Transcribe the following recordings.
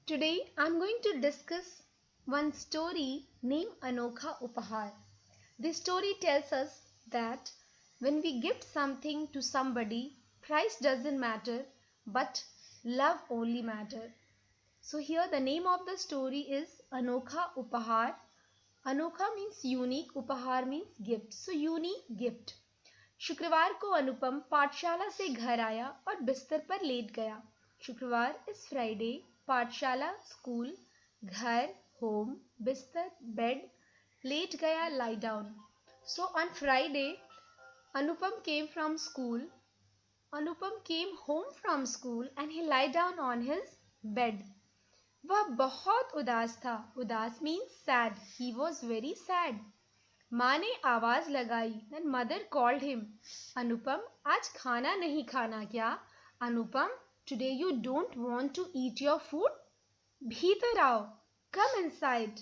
Today I'm going to discuss one story named Anokha Upahar. This story tells us that when we gift something to somebody, price doesn't matter, but love only matters. So here the name of the story is Anokha Upahar. Anokha means unique, Upahar means gift. So unique gift. शुक्रवार को अनुपम पाठशाला से घर आया और बिस्तर पर late गया. शुक्रवार इज फ्राइडे. पाठशाला स्कूल, घर होम, बिस्तर बेड, लेट गया lie down. So on Friday, Anupam came from school. Anupam came home from school and he lie down on his bed. वह बहुत उदास था. उदास means sad. He was very sad. माँ ने आवाज लगाई. Then mother called him. अनुपम, आज खाना नहीं खाना क्या? अनुपम, today you don't want to eat your food? भीतर आओ. Come inside.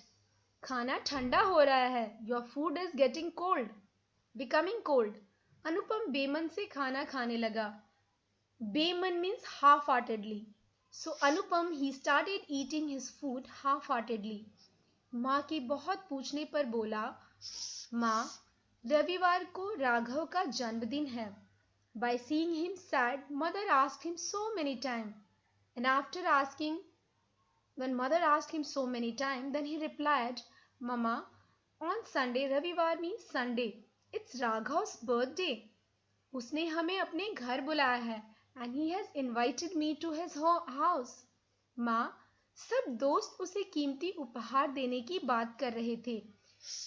खाना ठंडा हो रहा है. Your food is getting cold. Becoming cold. अनुपम बेमन से खाना खाने लगा. बेमन means half-heartedly. So Anupam he started eating his food half-heartedly. माँ के बहुत पूछने पर बोला, माँ, रविवार को राघव का जन्मदिन है. By seeing him sad, mother asked him so many times. And after asking, when mother asked him so many times, then he replied, Mama, on Sunday, रविवार means Sunday. It's Raghav's birthday. उसने हमें अपने घर बुलाया है. And he has invited me to his house. माँ, सब दोस्त उसे कीमती उपहार देने की बात कर रहे थे.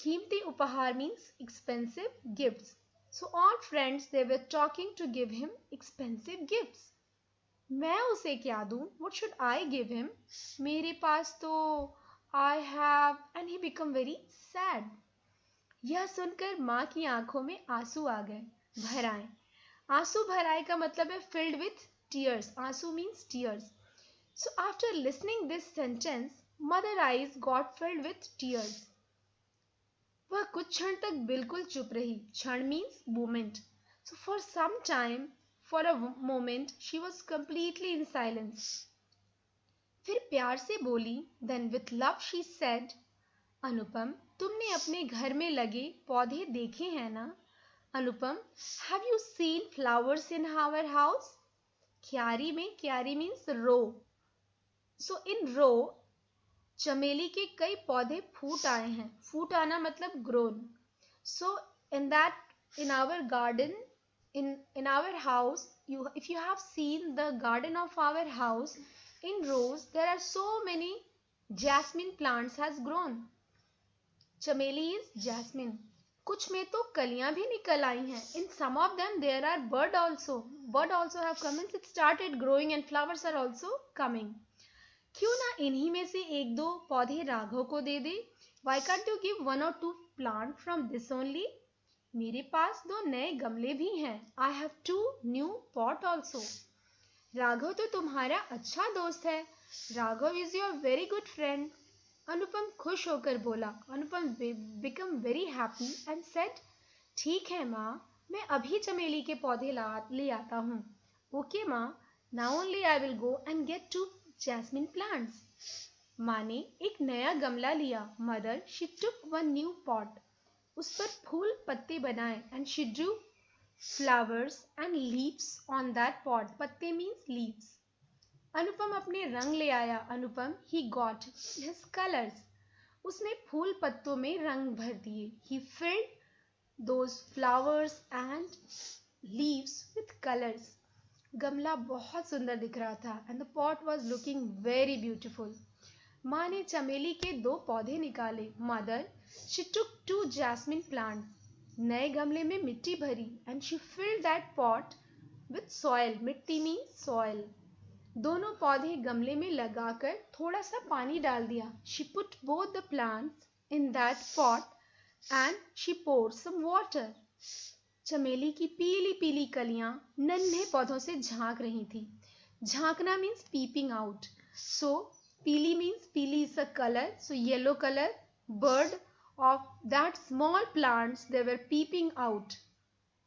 कीमती उपहार means expensive gifts. So all friends they were talking to give him expensive gifts. मैं उसे क्या दूं? What should I give him? मेरे पास तो I have and he become very sad. यह सुनकर माँ की आंखों में आंसू आ गए. भर आए. आंसू भर आए का मतलब है filled with tears. आंसू means tears. So after listening this sentence, mother eyes got filled with tears. वह कुछ क्षण तक बिल्कुल चुप रही. क्षण means moment. So for some time, for a moment, she was completely in silence. फिर प्यार से बोली. Then with love she said, अनुपम, तुमने अपने घर में लगे पौधे देखे हैं ना? अनुपम, have you seen flowers in our house? क्यारी में, क्यारी means row. So in row, चमेली के कई पौधे फूट आए हैं. फूट आना मतलब grown. So in our garden, in our house, if you have seen the garden of our house, in rows there are so many jasmine plants has grown. चमेली is jasmine. कुछ में तो कलियां भी निकल आई हैं. In some of them there are bird also. Bird also have come and it started growing and flowers are also coming. क्यों ना इन्हीं में से एक दो पौधे राघव को दे दे? Why can't you give one or two plant from this only? मेरे पास दो नए गमले भी हैं. I have two new pot also. Raghav तो तुम्हारा अच्छा दोस्त है. Raghav is your very good friend. अनुपम खुश होकर बोला. अनुपम become very happy and said, ठीक है माँ, मैं अभी चमेली के पौधे ले आता हूँ. Okay माँ, now only I will go and get two jasmine plants. माँ ने एक नया गमला लिया. Mother she took one new pot. उस पर फूल पत्ते बनाए and she drew flowers and leaves on that pot. पत्ते means leaves. अनुपम अपने रंग ले आया. अनुपम he got his colors. उसने फूल पत्तों में रंग भर दिए. He filled those flowers and leaves with colors. गमला बहुत सुंदर दिख रहा था and the pot was looking very beautiful. माँ ने चमेली के दो पौधे निकाले. Mother she took two jasmine plants. नए गमले में मिट्टी भरी and she filled that pot with soil. मिट्टी means soil. दोनों पौधे गमले में लगाकर थोड़ा सा पानी डाल दिया. She put both the plants in that pot and she poured some water. चमेली की पीली पीली कलियां नन्हे पौधों से झांक रही थी. झांकना means peeping out. So पीली means पीली is a color. So yellow color. Bird of that small plants they were peeping out.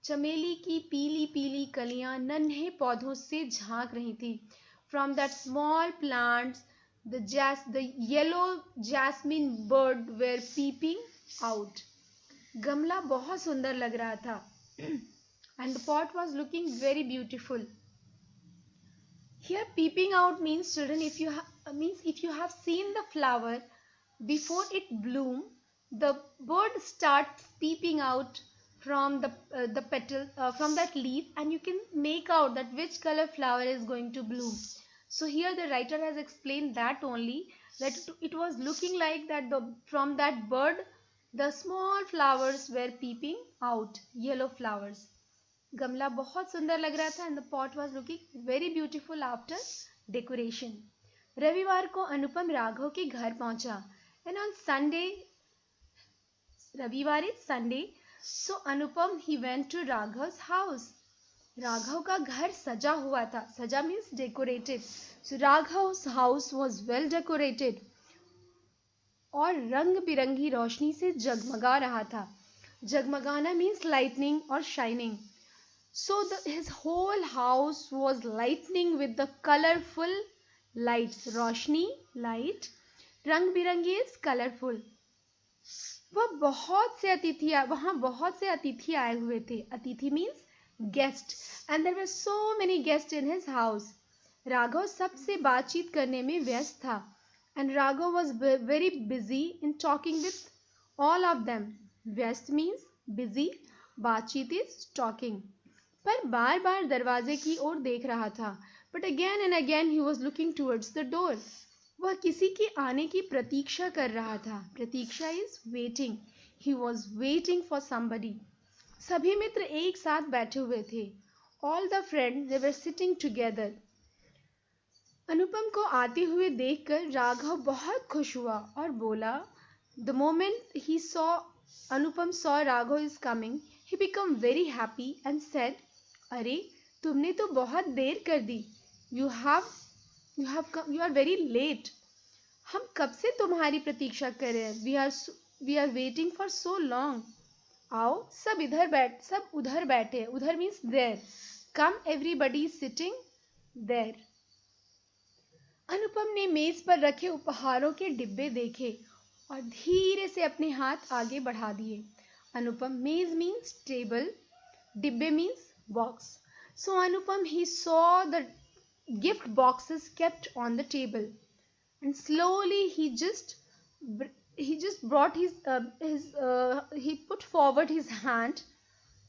चमेली की पीली पीली कलियां नन्हे पौधों से झांक रही थी. From that small plants The yellow jasmine bird were peeping out. गमला बहुत सुंदर लग रहा था. And the pot was looking very beautiful. Here peeping out means, children, if you have seen the flower before it bloom, the bird starts peeping out from the petal from that leaf, and you can make out that which color flower is going to bloom. So here the writer has explained that only, that it was looking like that from that bird the small flowers were peeping out, yellow flowers. गमला बहुत सुंदर लग रहा था and the pot was looking very beautiful after decoration. रविवार को अनुपम राघव के घर पहुंचा and on Sunday, रविवार is Sunday, so Anupam he went to Raghav's house. Raghav का घर सजा हुआ था. सजा means decorated. So Raghav's house was well decorated. और रंग बिरंगी रोशनी से जगमगा रहा था. जगमगाना means lightning or shining. So his whole house was lightening with the colorful lights. Roshni, light. रंग बिरंगी is colorful. वहाँ बहुत से अतिथि आए हुए थे. अतिथि means guest. And there were so many guests in his house. Raghav सबसे बातचीत करने में व्यस्त था. And Raghav was very busy in talking with all of them. व्यस्त means busy. बातचीत is talking. पर बार बार दरवाजे की ओर देख रहा था. But again and again he was looking towards the door. वह किसी के आने की प्रतीक्षा कर रहा था. प्रतीक्षा is waiting. He was waiting for somebody. सभी मित्र एक साथ बैठे हुए थे. All the friends, they were sitting together. अनुपम को आते हुए देखकर राघव बहुत खुश हुआ और बोला. The moment he saw Anupam saw Raghav is coming, he became very happy and said, अरे तुमने तो बहुत देर कर दी. You are very late. हम कब से तुम्हारी प्रतीक्षा कर रहे हैं. We are waiting for so long. आओ सब उधर बैठे. उधर means there. Come, everybody is sitting there. अनुपम ने मेज पर रखे उपहारों के डिब्बे देखे और धीरे से अपने हाथ आगे बढ़ा दिए. अनुपम, मेज means table, डिब्बे means box. So Anupam he saw the gift boxes kept on the table, and slowly he brought he put forward his hand,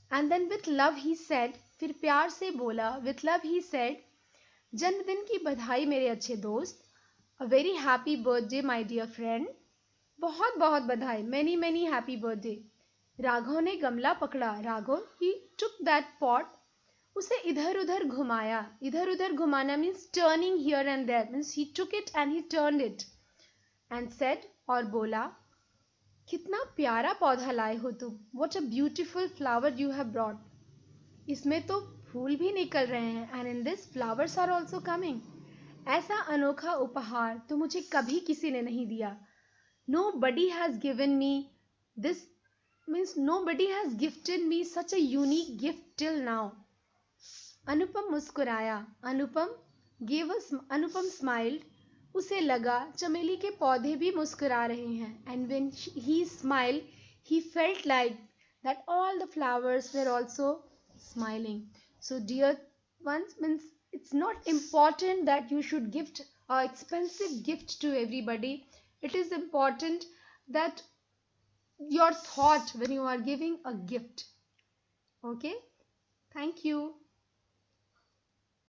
and then with love he said, फिर प्यार से बोला, with love he said, जन्मदिन की बधाई मेरे अच्छे दोस्त. A very happy birthday my dear friend. बहुत बहुत बधाई. Many many happy birthday. Raghav ने गमला पकड़ा. Raghav he took that pot. उसे इधर उधर घुमाया. इधर उधर घुमाना means turning here and there. Means he took it and he turned it and said, और बोला, कितना प्यारा पौधा लाए हो तुम. What a beautiful flower you have brought. इसमें तो फूल भी निकल रहे हैं. And in this flowers are also coming. ऐसा अनोखा उपहार तो मुझे कभी किसी ने नहीं दिया. Nobody has given me this, means nobody has gifted me such a unique gift till now. अनुपम मुस्कुराया. अनुपम smiled. उसे लगा चमेली के पौधे भी मुस्कुरा रहे हैं. And when he smiled, he felt like that all the flowers were also smiling. So dear ones, means it's not important that you should gift an expensive gift to everybody. It is important that your thought when you are giving a gift. Okay? Thank you.